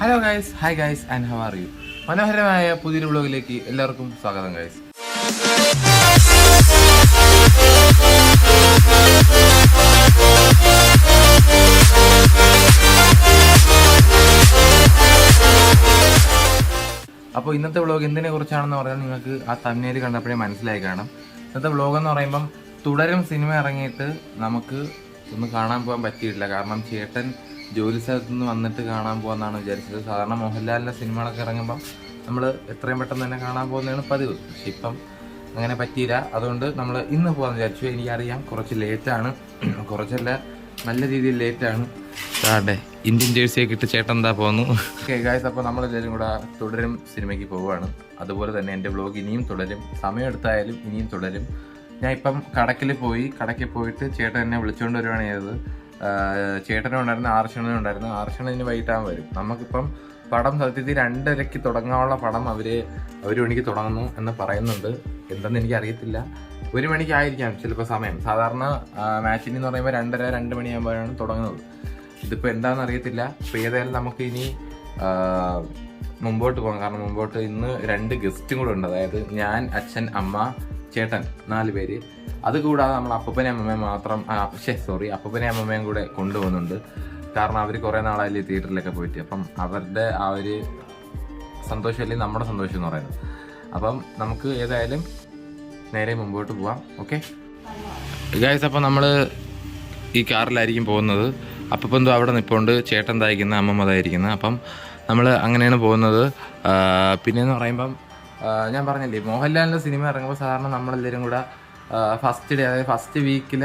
Hello guys, hi guys and how are you? മനോഹരമായ പുതിയൊരു വ്ളോഗിലേക്ക് എല്ലാവർക്കും സ്വാഗതം ഗൈസ്. അപ്പോൾ ഇന്നത്തെ വ്ളോഗ് എന്തിനെ കുറിച്ചാണെന്ന് പറഞ്ഞാൽ നിങ്ങൾക്ക് ആ തമ്മിൽ കണ്ടപ്പോഴേ മനസ്സിലായി കാണും. ഇന്നത്തെ വ്ളോഗ് എന്ന് പറയുമ്പം തുടരും സിനിമ ഇറങ്ങിയിട്ട് നമുക്ക് ഒന്ന് കാണാൻ പോകാൻ പറ്റിയിട്ടില്ല. കാരണം ചേട്ടൻ ജോലി സ്ഥലത്ത് നിന്ന് വന്നിട്ട് കാണാൻ പോകാമെന്നാണ് വിചാരിച്ചത്. സാധാരണ മോഹൻലാലിൻ്റെ സിനിമകളൊക്കെ ഇറങ്ങുമ്പോൾ നമ്മൾ എത്രയും പെട്ടെന്ന് തന്നെ കാണാൻ പോകുന്നതാണ് പതിവ്. പക്ഷെ ഇപ്പം അങ്ങനെ പറ്റിയില്ല. അതുകൊണ്ട് നമ്മൾ ഇന്ന് പോകാമെന്ന് വിചാരിച്ചു. എനിക്കറിയാം കുറച്ച് ലേറ്റാണ്, കുറച്ചല്ല നല്ല രീതിയിൽ ലേറ്റാണ്. സാറേ ഇന്ത്യൻ ജേഴ്സിയൊക്കെ ഇട്ട് ചേട്ടൻ എന്താ പോകുന്നു. ഓക്കെ ഗായ്സ്, അപ്പോൾ നമ്മളെല്ലാവരും കൂടെ തുടരും സിനിമയ്ക്ക് പോവുകയാണ്. അതുപോലെ തന്നെ എൻ്റെ വ്ളോഗ് ഇനിയും തുടരും, സമയമെടുത്തായാലും ഇനിയും തുടരും. ഞാൻ ഇപ്പം കടക്കിൽ പോയിട്ട് ചേട്ടൻ എന്നെ വിളിച്ചുകൊണ്ട് വരുവാണ് ചെയ്തത്. ചേട്ടനും ഉണ്ടായിരുന്നു, ആർഷണനും ഉണ്ടായിരുന്നു. ആർഷണന് വൈകിട്ടാകുമ്പോൾ വരും. നമുക്കിപ്പം പടം സത്യത്തിൽ 2:30 തുടങ്ങാനുള്ള പടം അവർ 1 മണിക്ക് തുടങ്ങുന്നു എന്ന് പറയുന്നുണ്ട്. എന്തെന്ന് എനിക്കറിയത്തില്ല. 1 മണിക്കായിരിക്കാം ചിലപ്പോൾ സമയം. സാധാരണ മാച്ചിന് എന്ന് പറയുമ്പോൾ 2:30-2 മണിയാകുമ്പോഴാണ് തുടങ്ങുന്നത്. ഇതിപ്പോൾ എന്താണെന്ന് അറിയത്തില്ല. അപ്പോൾ ഏതായാലും നമുക്ക് ഇനി മുമ്പോട്ട് പോകാം. കാരണം മുമ്പോട്ട് ഇന്ന് 2 ഗസ്റ്റും കൂടെ ഉണ്ട്. അതായത് ഞാൻ, അച്ഛൻ, അമ്മ, ചേട്ടൻ, 4 പേര്. അതുകൂടാതെ നമ്മൾ അപ്പൂപ്പനെ അമ്മമ്മയും മാത്രം അപ്പൂപ്പനെ അമ്മമ്മയും കൂടെ കൊണ്ടുപോകുന്നുണ്ട്. കാരണം അവർ കുറേ നാളായില്ലേ തിയേറ്ററിലൊക്കെ പോയിട്ട്. അപ്പം അവരുടെ ആ ഒരു സന്തോഷമല്ലേ നമ്മുടെ സന്തോഷം എന്ന് പറയുന്നത്. അപ്പം നമുക്ക് ഏതായാലും നേരെ മുമ്പോട്ട് പോവാം. ഓക്കെ ഗൈസ്, അപ്പം നമ്മൾ ഈ കാറിലായിരിക്കും പോകുന്നത്. അപ്പം എന്തോ അവിടെ നിൽപ്പുണ്ട്, ചേട്ടൻ തായിരിക്കുന്നത്, അമ്മമ്മ തായിരിക്കുന്നത്. അപ്പം നമ്മൾ അങ്ങനെയാണ് പോകുന്നത്. പിന്നെയെന്ന് പറയുമ്പം ഞാൻ പറഞ്ഞില്ലേ, മോഹൻലാലിൻ്റെ സിനിമ ഇറങ്ങുമ്പോൾ സാധാരണ നമ്മളെല്ലാവരും കൂടെ ഫസ്റ്റ് ഡേ, അതായത് ഫസ്റ്റ് വീക്കിൽ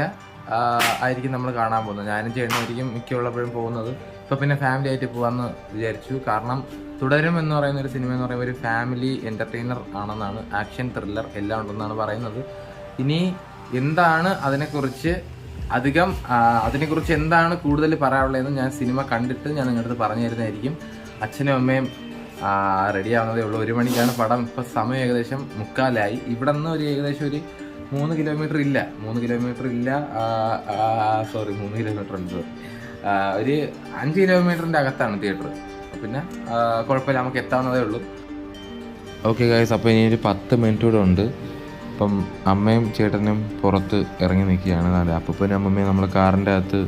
ആയിരിക്കും നമ്മൾ കാണാൻ പോകുന്നത്. ഞാനും ചേട്ടനായിരിക്കും മിക്കുള്ളപ്പോഴും പോകുന്നത്. ഇപ്പോൾ പിന്നെ ഫാമിലി ആയിട്ട് പോകാമെന്ന് വിചാരിച്ചു. കാരണം തുടരും എന്ന് പറയുന്ന ഒരു സിനിമ എന്ന് പറയുമ്പോൾ ഒരു ഫാമിലി എൻ്റർടൈനർ ആണെന്നാണ്, ആക്ഷൻ ത്രില്ലർ എല്ലാം ഉണ്ടെന്നാണ് പറയുന്നത്. ഇനി എന്താണ് അതിനെക്കുറിച്ച് എന്താണ് കൂടുതൽ പറയാനുള്ളതെന്ന് ഞാൻ സിനിമ കണ്ടിട്ട് ഞാൻ നിങ്ങളുടെ പറഞ്ഞു തരുന്നതായിരിക്കും. അച്ഛനും അമ്മയും റെഡി ആവുന്നതേ ഉള്ളൂ. 1 മണിക്കാണ് പടം. ഇപ്പോൾ സമയം ഏകദേശം 3:45. ഇവിടെ നിന്ന് ഏകദേശം ഒരു 3 കിലോമീറ്റർ ഇല്ല, 3 കിലോമീറ്റർ ഉണ്ട്. ഒരു 5 കിലോമീറ്ററിൻ്റെ അകത്താണ് തിയേറ്റർ. പിന്നെ കുഴപ്പമില്ല, നമുക്ക് എത്താവുന്നതേ ഉള്ളൂ. ഓക്കെ ഗൈസ്, അപ്പോൾ ഇനി ഒരു 10 മിനിറ്റ് കൂടെ ഉണ്ട്. അപ്പം അമ്മയും ചേട്ടനും പുറത്ത് ഇറങ്ങി നിൽക്കുകയാണ്. അതെ, അപ്പൂപ്പനും അമ്മമ്മയും നമ്മൾ കാറിൻ്റെ അകത്ത്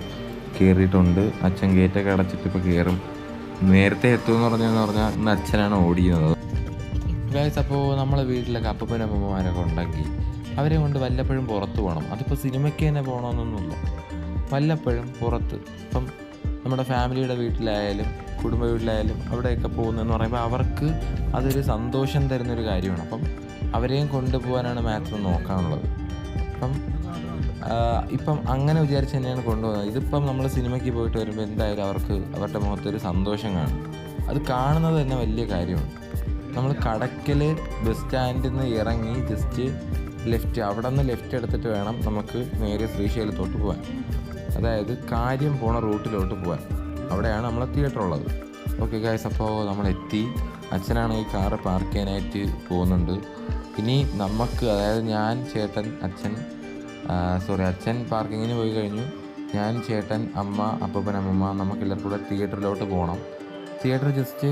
കയറിയിട്ടുണ്ട്. അച്ഛൻ ഗേറ്റൊക്കെ അടച്ചിട്ട് ഇപ്പോൾ കയറും. നേരത്തെ എത്തുമെന്ന് പറഞ്ഞാൽ ഇന്ന് അച്ഛനാണ് ഓടിക്കുന്നത്. ഗൈസ്, അപ്പോൾ നമ്മളെ വീട്ടിലൊക്കെ അപ്പൂപ്പനും അമ്മമ്മമാരൊക്കെ ഉണ്ടെങ്കിൽ അവരെ കൊണ്ട് വല്ലപ്പോഴും പുറത്ത് പോകണം. അതിപ്പോൾ സിനിമയ്ക്ക് തന്നെ പോകണമെന്നൊന്നുമില്ല, വല്ലപ്പോഴും പുറത്ത്. ഇപ്പം നമ്മുടെ ഫാമിലിയുടെ വീട്ടിലായാലും കുടുംബ വീട്ടിലായാലും അവിടെയൊക്കെ പോകുന്നതെന്ന് പറയുമ്പോൾ അവർക്ക് അതൊരു സന്തോഷം തരുന്നൊരു കാര്യമാണ്. അപ്പം അവരെയും കൊണ്ടുപോകാനാണ് മാക്സിമം നോക്കാനുള്ളത്. ഇപ്പം അങ്ങനെ വിചാരിച്ച് തന്നെയാണ് കൊണ്ടുപോകുന്നത്. ഇതിപ്പം നമ്മൾ സിനിമയ്ക്ക് പോയിട്ട് വരുമ്പോൾ എന്തായാലും അവരുടെ മുഖത്തൊരു സന്തോഷം കാണും. അത് കാണുന്നത് തന്നെ വലിയ കാര്യമാണ്. നമ്മൾ കടക്കൽ ബസ് സ്റ്റാൻഡിൽ നിന്ന് ഇറങ്ങി ജസ്റ്റ് അവിടെ നിന്ന് ലെഫ്റ്റ് എടുത്തിട്ട് വേണം നമുക്ക് നേരെ ശ്രീശൈലത്തോട്ട് പോകാൻ. അതായത് കാര്യം പോണ റൂട്ടിലോട്ട് പോകാൻ. അവിടെയാണ് നമ്മളെ തിയേറ്റർ ഉള്ളത്. ഓക്കെ ഗൈസ്, അപ്പോൾ നമ്മളെത്തി. അച്ഛനാണ് ഈ കാറ് പാർക്ക് ചെയ്യാനായിട്ട് പോകുന്നുണ്ട്. ഇനി നമുക്ക്, അതായത് ഞാൻ, ചേട്ടൻ, അച്ഛൻ പാർക്കിങ്ങിന് പോയി കഴിഞ്ഞു. ഞാൻ, ചേട്ടൻ, അമ്മ, അപ്പൂപ്പൻ, അമ്മമ്മ, നമുക്കെല്ലാവർക്കും കൂടെ തിയേറ്ററിലോട്ട് പോകണം. തിയേറ്റർ ജസ്റ്റ്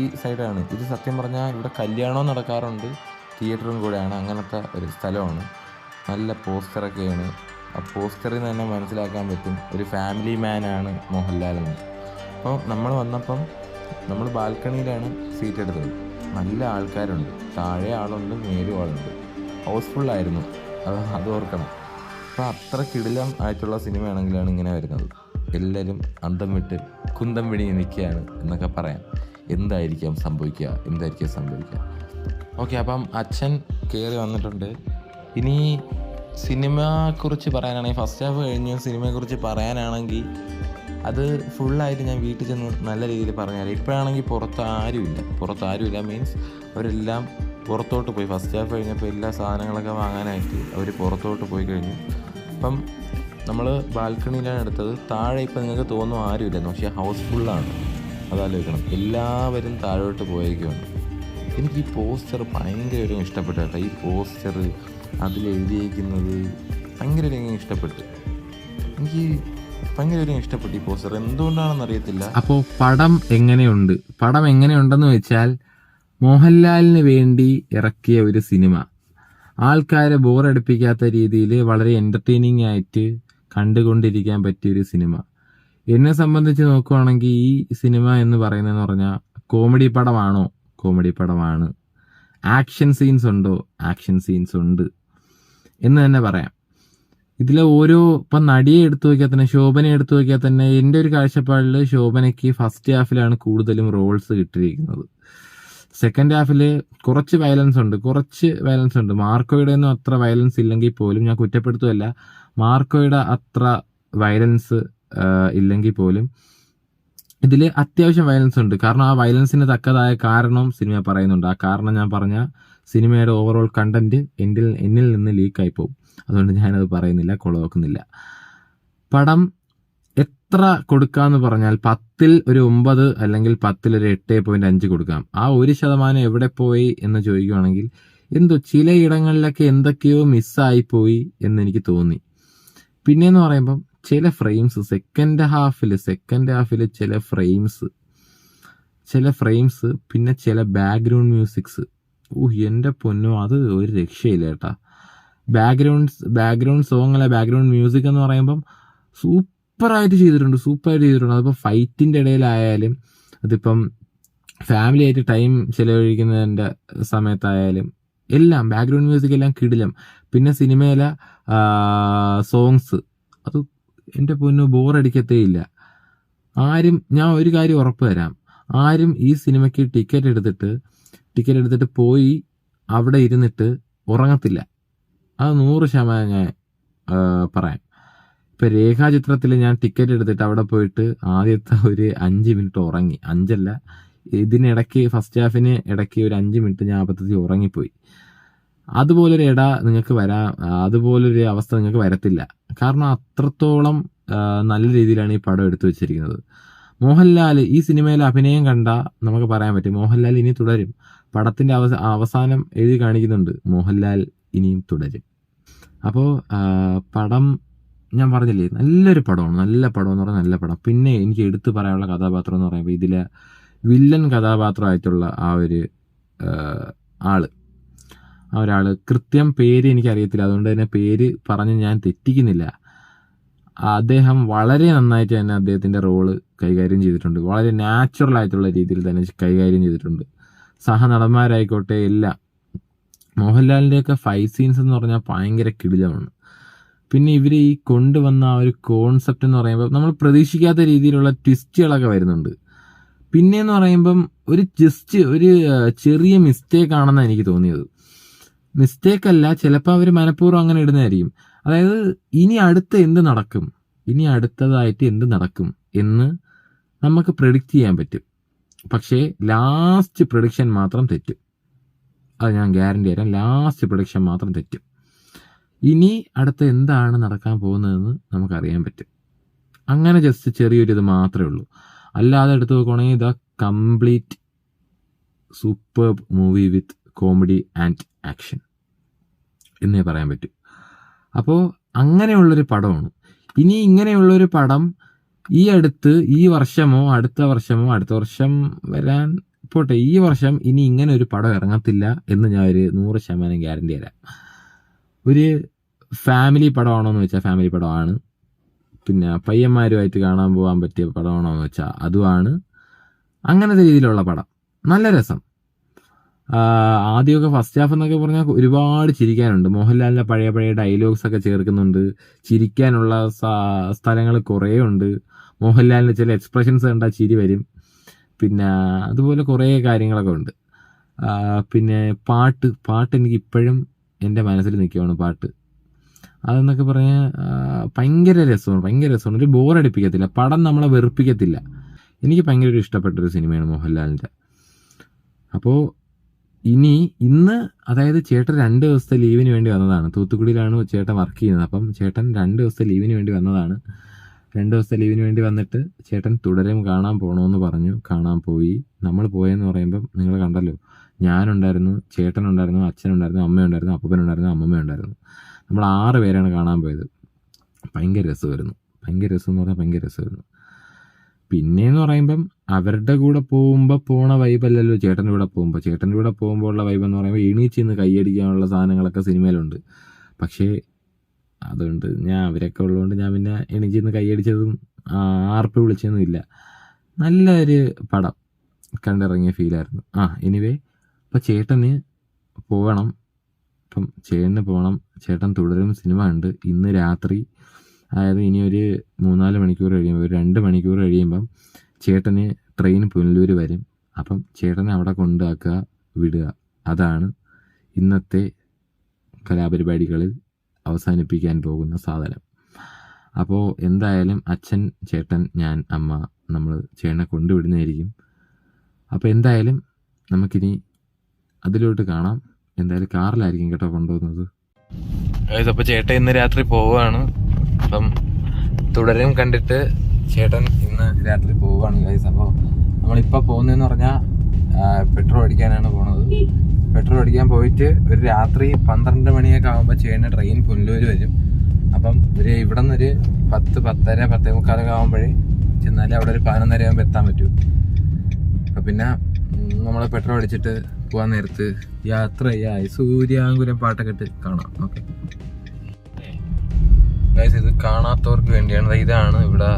ഈ സൈഡാണ്. ഇത് സത്യം പറഞ്ഞാൽ ഇവിടെ കല്യാണവും നടക്കാറുണ്ട്, തിയേറ്ററും കൂടെയാണ്. അങ്ങനത്തെ ഒരു സ്ഥലമാണ്. നല്ല പോസ്റ്ററൊക്കെയാണ്. ആ പോസ്റ്ററിൽ നിന്ന് തന്നെ മനസ്സിലാക്കാൻ പറ്റും ഒരു ഫാമിലി മാനാണ് മോഹൻലാലെന്ന്. അപ്പോൾ നമ്മൾ വന്നപ്പം നമ്മൾ ബാൽക്കണിയിലാണ് സീറ്റ് എടുത്തത്. നല്ല ആൾക്കാരുണ്ട്, താഴെ ആളുണ്ട്, മേലും ആളുണ്ട്. ഹൗസ്ഫുള്ളായിരുന്നു, അത് ഓർക്കണം. അപ്പോൾ അത്ര കിടിലം ആയിട്ടുള്ള സിനിമയാണെങ്കിലാണ് ഇങ്ങനെ വരുന്നത്. എല്ലാവരും അന്തം വിട്ട് കുന്തം പിടിഞ്ഞ് നിൽക്കുകയാണ് എന്നൊക്കെ പറയാം. എന്തായിരിക്കാം സംഭവിക്കുക. ഓക്കെ, അപ്പം അച്ഛൻ കയറി വന്നിട്ടുണ്ട്. ഇനി സിനിമയെക്കുറിച്ച് പറയാനാണെങ്കിൽ, ഫസ്റ്റ് ഹാഫ് കഴിഞ്ഞ് സിനിമയെക്കുറിച്ച് പറയാനാണെങ്കിൽ അത് ഫുള്ളായിട്ട് ഞാൻ വീട്ടിൽ ചെന്ന് നല്ല രീതിയിൽ പറഞ്ഞുതരാം. ഇപ്പോഴാണെങ്കിൽ പുറത്ത് ആരുമില്ല മീൻസ് അവരെല്ലാം പുറത്തോട്ട് പോയി. ഫസ്റ്റ് ഹാഫ് കഴിഞ്ഞപ്പോൾ എല്ലാ സാധനങ്ങളൊക്കെ വാങ്ങാനായിട്ട് അവർ പുറത്തോട്ട് പോയി കഴിഞ്ഞു. അപ്പം നമ്മൾ ബാൽക്കണിയിലാണ് എടുത്തത്. താഴെ ഇപ്പം നിങ്ങൾക്ക് തോന്നും ആരുമില്ലെന്ന്, പക്ഷേ ഹൗസ്ഫുള്ളാണ്. അതാലോചിക്കണം, എല്ലാവരും താഴോട്ട് പോയേക്കുവാണ്. എനിക്ക് ഈ പോസ്റ്റർ ഭയങ്കര ഇഷ്ടപ്പെട്ടു കേട്ടോ. ഈ പോസ്റ്റർ അതിലെഴുതിയിരിക്കുന്നത് ഭയങ്കര ഇഷ്ടപ്പെട്ടു. എനിക്ക് ഭയങ്കര ഇഷ്ടപ്പെട്ടു ഈ പോസ്റ്റർ, എന്തുകൊണ്ടാണെന്ന് അറിയത്തില്ല. അപ്പോൾ പടം എങ്ങനെയുണ്ടെന്ന് വെച്ചാൽ മോഹൻലാലിന് വേണ്ടി ഇറക്കിയ ഒരു സിനിമ, ആൾക്കാരെ ബോറടിപ്പിക്കാത്ത രീതിയിൽ വളരെ എന്റർടൈനിങ് ആയിട്ട് കണ്ടുകൊണ്ടിരിക്കാൻ പറ്റിയ ഒരു സിനിമ. എന്നെ സംബന്ധിച്ച് നോക്കുവാണെങ്കിൽ ഈ സിനിമ എന്ന് പറയുന്നതെന്ന് പറഞ്ഞാൽ കോമഡി പടമാണോ? കോമഡി പടമാണ്. ആക്ഷൻ സീൻസ് ഉണ്ടോ? ആക്ഷൻ സീൻസ് ഉണ്ട് എന്ന് തന്നെ പറയാം. ഇതിലെ ഇപ്പം നടിയെ എടുത്തു നോക്കിയാൽ തന്നെ, ശോഭനയെ എടുത്തു നോക്കിയാൽ തന്നെ, എൻ്റെ ഒരു കാഴ്ചപ്പാടിൽ ശോഭനയ്ക്ക് ഫസ്റ്റ് ഹാഫിലാണ് കൂടുതലും റോൾസ് കിട്ടിയിരിക്കുന്നത്. സെക്കൻഡ് ഹാഫിൽ കുറച്ച് വയലൻസ് ഉണ്ട്. മാർക്കോയുടെ ഒന്നും അത്ര വയലൻസ് ഇല്ലെങ്കിൽ പോലും, ഞാൻ കുറ്റപ്പെടുത്തുമല്ല, മാർക്കോയുടെ അത്ര വയലൻസ് ഇല്ലെങ്കിൽ പോലും ഇതിൽ അത്യാവശ്യം വയലൻസ് ഉണ്ട്. കാരണം ആ വയലൻസിന് തക്കതായ കാരണം സിനിമ പറയുന്നുണ്ട്. ആ കാരണം ഞാൻ പറഞ്ഞ സിനിമയുടെ ഓവറോൾ കണ്ടന്റ് എന്നിൽ നിന്ന് ലീക്കായി പോകും. അതുകൊണ്ട് ഞാനത് പറയുന്നില്ല, കൊളവാക്കുന്നില്ല. പടം എത്ര കൊടുക്കാന്ന് പറഞ്ഞാൽ 10ൽ ഒരു 9 അല്ലെങ്കിൽ 10ൽ ഒരു 8.5 കൊടുക്കാം. ആ 1% എവിടെ പോയി എന്ന് ചോദിക്കുകയാണെങ്കിൽ ചിലയിടങ്ങളിലൊക്കെ എന്തൊക്കെയോ മിസ്സായിപ്പോയി എന്ന് എനിക്ക് തോന്നി. പിന്നെന്ന് പറയുമ്പം ചില ഫ്രെയിംസ് സെക്കൻഡ് ഹാഫിൽ ചില ഫ്രെയിംസ് പിന്നെ ചില ബാക്ക്ഗ്രൗണ്ട് മ്യൂസിക്സ്, എൻ്റെ പൊന്നോ, അത് ഒരു രക്ഷയില്ല കേട്ടാ. ബാക്ക്ഗ്രൗണ്ട് സോങ് അല്ല, ബാക്ക്ഗ്രൗണ്ട് മ്യൂസിക് എന്ന് പറയുമ്പം സൂപ്പറായിട്ട് ചെയ്തിട്ടുണ്ട്. അതിപ്പോൾ ഫൈറ്റിൻ്റെ ഇടയിലായാലും, അതിപ്പം ഫാമിലി ആയിട്ട് ടൈം ചിലവഴിക്കുന്നതിൻ്റെ സമയത്തായാലും എല്ലാം ബാക്ക്ഗ്രൗണ്ട് മ്യൂസിക് എല്ലാം കിടിലം. പിന്നെ സിനിമയിലെ സോങ്സ്, അത് എൻ്റെ പൊന്നു ബോറടിക്കത്തേ ഇല്ല. ഞാൻ ഒരു കാര്യം ഉറപ്പ് തരാം, ആരും ഈ സിനിമയ്ക്ക് ടിക്കറ്റ് എടുത്തിട്ട് പോയി അവിടെ ഇരുന്നിട്ട് ഉറങ്ങത്തില്ല. അത് 100% ഞാൻ പറയാം. ഇപ്പം രേഖാചിത്രത്തിൽ ഞാൻ ടിക്കറ്റ് എടുത്തിട്ട് അവിടെ പോയിട്ട് ആദ്യത്തെ ഒരു 5 മിനിറ്റ് ഉറങ്ങി. 5 അല്ല, ഇതിനിടയ്ക്ക് ഫസ്റ്റ് ഹാഫിന് ഇടയ്ക്ക് ഒരു 5 മിനിറ്റ് ഞാൻ അബദ്ധത്തിൽ ഉറങ്ങിപ്പോയി. അതുപോലൊരു അതുപോലൊരു അവസ്ഥ നിങ്ങൾക്ക് വരത്തില്ല. കാരണം അത്രത്തോളം നല്ല രീതിയിലാണ് ഈ പടം എടുത്തു വെച്ചിരിക്കുന്നത്. മോഹൻലാൽ ഈ സിനിമയിലെ അഭിനയം കണ്ട നമുക്ക് പറയാൻ പറ്റും, മോഹൻലാൽ ഇനി തുടരും. പടത്തിന്റെ അവസാനം എഴുതി കാണിക്കുന്നുണ്ട്, മോഹൻലാൽ ഇനിയും തുടരും. അപ്പോൾ പടം ഞാൻ പറഞ്ഞില്ലേ, നല്ലൊരു പടമാണ്. നല്ല പടം എന്ന് പറഞ്ഞാൽ നല്ല പടം. പിന്നെ എനിക്ക് എടുത്തു പറയാനുള്ള കഥാപാത്രം എന്ന് പറയുമ്പോൾ ഇതിലെ വില്ലൻ കഥാപാത്രമായിട്ടുള്ള ആ ഒരാള് കൃത്യം പേര് എനിക്കറിയത്തില്ല, അതുകൊണ്ട് തന്നെ പേര് പറഞ്ഞ് ഞാൻ തെറ്റിക്കുന്നില്ല. അദ്ദേഹം വളരെ നന്നായിട്ട് തന്നെ അദ്ദേഹത്തിൻ്റെ റോള് കൈകാര്യം ചെയ്തിട്ടുണ്ട്. വളരെ നാച്ചുറൽ ആയിട്ടുള്ള രീതിയിൽ തന്നെ കൈകാര്യം ചെയ്തിട്ടുണ്ട്. സഹനടന്മാരായിക്കോട്ടെ എല്ലാം. മോഹൻലാലിൻ്റെയൊക്കെ ഫൈറ്റ് സീൻസ് എന്ന് പറഞ്ഞാൽ ഭയങ്കര കിടിലമാണ്. പിന്നെ ഇവർ ഈ കൊണ്ടുവന്ന ആ ഒരു കോൺസെപ്റ്റ് എന്ന് പറയുമ്പോൾ നമ്മൾ പ്രതീക്ഷിക്കാത്ത രീതിയിലുള്ള ട്വിസ്റ്റുകളൊക്കെ വരുന്നുണ്ട്. പിന്നെയെന്ന് പറയുമ്പം ഒരു ചെറിയ മിസ്റ്റേക്ക് ആണെന്നാണ് എനിക്ക് തോന്നിയത്. മിസ്റ്റേക്ക് അല്ല, ചിലപ്പോൾ അവർ മനഃപൂർവ്വം അങ്ങനെ ഇടുന്നതായിരിക്കും. അതായത് ഇനി അടുത്തതായിട്ട് എന്ത് നടക്കും എന്ന് നമുക്ക് പ്രെഡിക്റ്റ് ചെയ്യാൻ പറ്റും. പക്ഷേ ലാസ്റ്റ് പ്രഡിക്ഷൻ മാത്രം തെറ്റും. അത് ഞാൻ ഗ്യാരണ്ടി തരാം, ലാസ്റ്റ് പ്രഡിക്ഷൻ മാത്രം തെറ്റും. ഇനി അടുത്ത എന്താണ് നടക്കാൻ പോകുന്നതെന്ന് നമുക്കറിയാൻ പറ്റും. അങ്ങനെ ജസ്റ്റ് ചെറിയൊരു ഇത് മാത്രമേ ഉള്ളൂ. അല്ലാതെ എടുത്ത് നോക്കുകയാണെങ്കിൽ ഇത് complete super movie with comedy and action എന്നേ പറയാൻ പറ്റും. അപ്പോൾ അങ്ങനെയുള്ളൊരു പടമാണ്. ഇനി ഇങ്ങനെയുള്ളൊരു പടം ഈ വർഷമോ അടുത്ത വർഷം വരാൻ പോട്ടെ, ഈ വർഷം ഇനി ഇങ്ങനെ ഒരു പടം ഇറങ്ങത്തില്ല എന്ന് ഞാൻ ഒരു 100% ഗ്യാരണ്ടി തരാം. ഒരു ഫാമിലി പടമാണോ എന്ന് വെച്ചാൽ ഫാമിലി പടമാണ്. പിന്നെ പയ്യന്മാരുമായിട്ട് കാണാൻ പോകാൻ പറ്റിയ പടമാണോ എന്ന് വെച്ചാൽ അതുമാണ്. അങ്ങനത്തെ രീതിയിലുള്ള പടം, നല്ല രസം. ആദ്യമൊക്കെ ഫസ്റ്റ് ഹാഫ് എന്നൊക്കെ പറഞ്ഞാൽ ഒരുപാട് ചിരിക്കാനുണ്ട്. മോഹൻലാലിൻ്റെ പഴയ ഡയലോഗ്സ് ഒക്കെ ചേർക്കുന്നുണ്ട്. ചിരിക്കാനുള്ള സ്ഥലങ്ങൾ കുറേ ഉണ്ട്. മോഹൻലാലിൻ്റെ ചില എക്സ്പ്രഷൻസ് കണ്ടാൽ ചിരി വരും. പിന്നെ അതുപോലെ കുറേ കാര്യങ്ങളൊക്കെ ഉണ്ട്. പിന്നെ പാട്ട് എനിക്ക് ഇപ്പോഴും എൻ്റെ മനസ്സിൽ നിൽക്കുകയാണ് പാട്ട്. അതെന്നൊക്കെ പറഞ്ഞാൽ ഭയങ്കര രസമാണ്. ഒരു ബോറടിപ്പിക്കത്തില്ല, പടം നമ്മളെ വെറുപ്പിക്കത്തില്ല. എനിക്ക് ഭയങ്കര ഇഷ്ടപ്പെട്ടൊരു സിനിമയാണ് മോഹൻലാലിൻ്റെ. അപ്പോൾ ഇന്ന് അതായത് ചേട്ടൻ 2 ദിവസത്തെ ലീവിന് വേണ്ടി വന്നതാണ്. തൂത്തുക്കുടിയിലാണ് ചേട്ടൻ വർക്ക് ചെയ്യുന്നത്. അപ്പം ചേട്ടൻ 2 ദിവസത്തെ ലീവിന് വേണ്ടി വന്നതാണ്. 2 ദിവസത്തെ ലീവിന് വേണ്ടി വന്നിട്ട് ചേട്ടൻ തുടരും കാണാൻ പോകണമെന്ന് പറഞ്ഞു. കാണാൻ പോയി. നമ്മൾ പോയെന്ന് പറയുമ്പം നിങ്ങൾ കണ്ടല്ലോ, ഞാനുണ്ടായിരുന്നു, ചേട്ടനുണ്ടായിരുന്നു, അച്ഛനുണ്ടായിരുന്നു, അമ്മയുണ്ടായിരുന്നു, അപ്പൂപ്പനുണ്ടായിരുന്നു, അമ്മമ്മയുണ്ടായിരുന്നു. നമ്മൾ 6 പേരാണ് കാണാൻ പോയത്. ഭയങ്കര രസമായിരുന്നു. ഭയങ്കര രസം എന്ന് പറഞ്ഞാൽ ഭയങ്കര രസമായിരുന്നു. പിന്നെയെന്ന് പറയുമ്പം അവരുടെ കൂടെ പോകുമ്പോൾ പോണ വൈബല്ലല്ലോ ചേട്ടൻ്റെ കൂടെ പോകുമ്പോൾ. ചേട്ടൻ്റെ കൂടെ പോകുമ്പോൾ ഉള്ള വൈബ് എന്ന് പറയുമ്പോൾ എണീച്ച് നിന്ന് കൈയടിക്കാനുള്ള സാധനങ്ങളൊക്കെ സിനിമയിലുണ്ട്. പക്ഷേ അതുകൊണ്ട് അവരൊക്കെ ഉള്ളതുകൊണ്ട് ഞാൻ പിന്നെ എണീച്ച് നിന്ന് കൈയടിച്ചതും ആർപ്പ് വിളിച്ചതൊന്നും ഇല്ല. നല്ലൊരു പടം കണ്ടിറങ്ങിയ ഫീലായിരുന്നു. എനിവേ ഇപ്പം ചേട്ടന് പോകണം. ഇപ്പം ചേട്ടന് പോകണം. ചേട്ടൻ തുടരും സിനിമ ഉണ്ട് ഇന്ന് രാത്രി. അതായത് ഇനി ഒരു 3-4 മണിക്കൂർ കഴിയുമ്പോൾ, ഒരു 2 മണിക്കൂർ കഴിയുമ്പം ചേട്ടന് ട്രെയിൻ പുനലൂർ വരും. അപ്പം ചേട്ടനെ അവിടെ കൊണ്ടാക്കുക, വിടുക. അതാണ് ഇന്നത്തെ കലാപരിപാടികളിൽ അവസാനിപ്പിക്കാൻ പോകുന്ന സാധനം. അപ്പോൾ എന്തായാലും അച്ഛൻ, ചേട്ടൻ, ഞാൻ, അമ്മ നമ്മൾ ചേട്ടനെ കൊണ്ടുവിടുന്നതായിരിക്കും. അപ്പോൾ എന്തായാലും നമുക്കിനി അതിലോട്ട് കാണാം. എന്തായാലും കാറിലായിരിക്കും കേട്ടോ കൊണ്ടുപോകുന്നത്. അപ്പോൾ ചേട്ടൻ ഇന്ന് രാത്രി പോവുകയാണ്. അപ്പം തുടരും കണ്ടിട്ട് ചേട്ടൻ ഇന്ന് രാത്രി പോവുകയാണ് ഗൈസ്. അപ്പോൾ നമ്മളിപ്പോൾ പോകുന്നതെന്ന് പറഞ്ഞാൽ പെട്രോൾ അടിക്കാനാണ് പോണത്. പെട്രോൾ അടിക്കാൻ പോയിട്ട് ഒരു രാത്രി 12 മണിയൊക്കെ ആകുമ്പോൾ ചേട്ടന് ട്രെയിൻ പുനലൂർ വരും. അപ്പം ഇവിടെ നിന്നൊരു 10, 10:30, 10:45 ആകുമ്പോഴേ ചെന്നാലേ അവിടെ ഒരു 11:30 ആകുമ്പോൾ എത്താൻ പറ്റൂ. അപ്പം പിന്നെ നമ്മൾ പെട്രോൾ അടിച്ചിട്ട് പോകാൻ നേരത്ത് യാത്രയായി സൂര്യാങ്കുരം പാട്ടൊക്കെ ഇട്ട് കാണാം. ഓക്കെ ഗൈസ്, ഇത് കാണാത്തവർക്ക് വേണ്ടിയാണ്. ഇതാണ് ഇവിടെ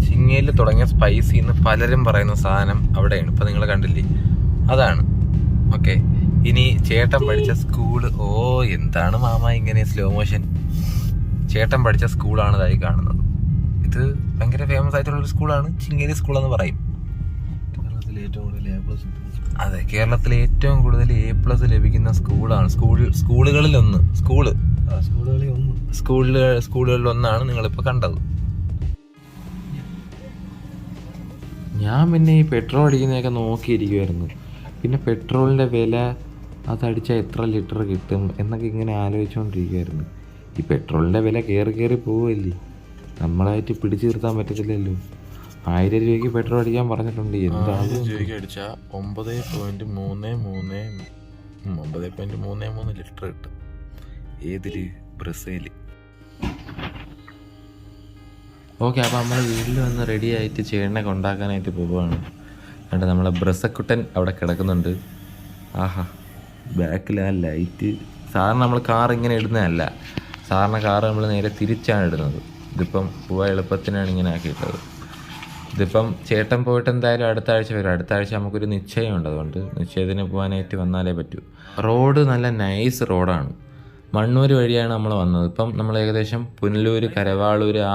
ചിങ്ങയിൽ തുടങ്ങിയ സ്പൈസി എന്ന് പലരും പറയുന്ന സാധനം അവിടെയാണ്. ഇപ്പം നിങ്ങൾ കണ്ടില്ലേ, അതാണ്. ഓക്കെ, ഇനി ചേട്ടൻ പഠിച്ച സ്കൂള്. എന്താണ് മാമ ഇങ്ങനെ സ്ലോ മോഷൻ. ചേട്ടൻ പഠിച്ച സ്കൂളാണ് ഇതായി കാണുന്നത്. ഇത് ഭയങ്കര ഫേമസ് ആയിട്ടുള്ളൊരു സ്കൂളാണ്. ചിങ്ങേരി സ്കൂളെന്ന് പറയും. അതെ, കേരളത്തിലെ ഏറ്റവും കൂടുതൽ A+ ലഭിക്കുന്ന സ്കൂളാണ്. സ്കൂളുകളിൽ ഒന്നാണ് നിങ്ങളിപ്പോൾ കണ്ടത്. ഞാൻ പിന്നെ ഈ പെട്രോൾ അടിക്കുന്നതൊക്കെ നോക്കിയിരിക്കുമായിരുന്നു. പിന്നെ പെട്രോളിൻ്റെ വില, അതടിച്ചാൽ എത്ര ലിറ്റർ കിട്ടും എന്നൊക്കെ ഇങ്ങനെ ആലോചിച്ചുകൊണ്ടിരിക്കുമായിരുന്നു. ഈ പെട്രോളിൻ്റെ വില കയറി പോവുമല്ലേ, നമ്മളായിട്ട് പിടിച്ചു നിർത്താൻ പറ്റത്തില്ലല്ലോ. 1000 രൂപയ്ക്ക് പെട്രോൾ അടിക്കാൻ പറഞ്ഞിട്ടുണ്ട്. എന്താണ് രൂപയ്ക്ക് അടിച്ചാൽ 9.33 ലിറ്റർ കിട്ടും. ഏതില്? ബ്രസീല്. ഓക്കെ, അപ്പോൾ നമ്മൾ വീട്ടിൽ വന്ന് റെഡി ആയിട്ട് ചേട്ടനെ കൊണ്ടാക്കാനായിട്ട് പോവുകയാണ്. കണ്ട് നമ്മളെ ബ്രസക്കുട്ടൻ അവിടെ കിടക്കുന്നുണ്ട്. ആഹാ, ബാക്കിൽ ആ ലൈറ്റ്. സാധാരണ നമ്മൾ കാർ ഇങ്ങനെ ഇടുന്നതല്ല. സാധാരണ കാർ നമ്മൾ നേരെ തിരിച്ചാണ് ഇടുന്നത്. ഇതിപ്പം പോവാൻ എളുപ്പത്തിനാണ് ഇങ്ങനെ ആക്കിയിട്ടത്. ഇതിപ്പം ചേട്ടൻ പോയിട്ട് എന്തായാലും അടുത്ത ആഴ്ച വരും. അടുത്ത ആഴ്ച നമുക്കൊരു നിശ്ചയമുണ്ട്. അതുകൊണ്ട് നിശ്ചയത്തിന് പോകാനായിട്ട് വന്നാലേ പറ്റൂ. റോഡ് നല്ല നൈസ് റോഡാണ്. മണ്ണൂർ വഴിയാണ് നമ്മൾ വന്നത്. ഇപ്പം നമ്മൾ ഏകദേശം പുനലൂർ, കരവാളൂർ ആ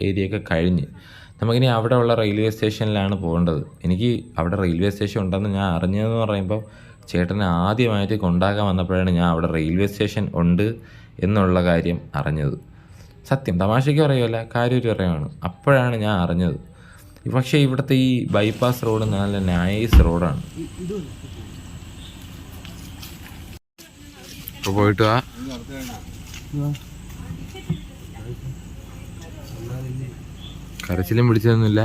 ഏരിയയൊക്കെ കഴിഞ്ഞ് നമുക്കിനി അവിടെ ഉള്ള റെയിൽവേ സ്റ്റേഷനിലാണ് പോകേണ്ടത്. എനിക്ക് അവിടെ റെയിൽവേ സ്റ്റേഷൻ ഉണ്ടെന്ന് ഞാൻ അറിഞ്ഞതെന്ന് പറയുമ്പോൾ ചേട്ടനെ ആദ്യമായിട്ട് കൊണ്ടാക്കാൻ വന്നപ്പോഴാണ് ഞാൻ അവിടെ റെയിൽവേ സ്റ്റേഷൻ ഉണ്ട് എന്നുള്ള കാര്യം അറിഞ്ഞത്. സത്യം, തമാശയ്ക്ക് പറയുമല്ല, കാര്യം പറയുകയാണ്. അപ്പോഴാണ് ഞാൻ അറിഞ്ഞത്. പക്ഷേ ഇവിടുത്തെ ഈ ബൈപ്പാസ് റോഡ് നല്ല നൈസ് റോഡാണ്. പോയിട്ട് കരച്ചിലും പിടിച്ചതൊന്നുമില്ല.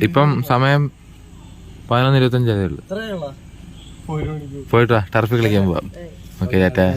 ഇപ്പം സമയം 11:25 ആയതേ ഉള്ളൂ. പോയിട്ട് ടർഫ് കളിക്കാൻ പോവാം. ഓക്കെ, ടാറ്റാ.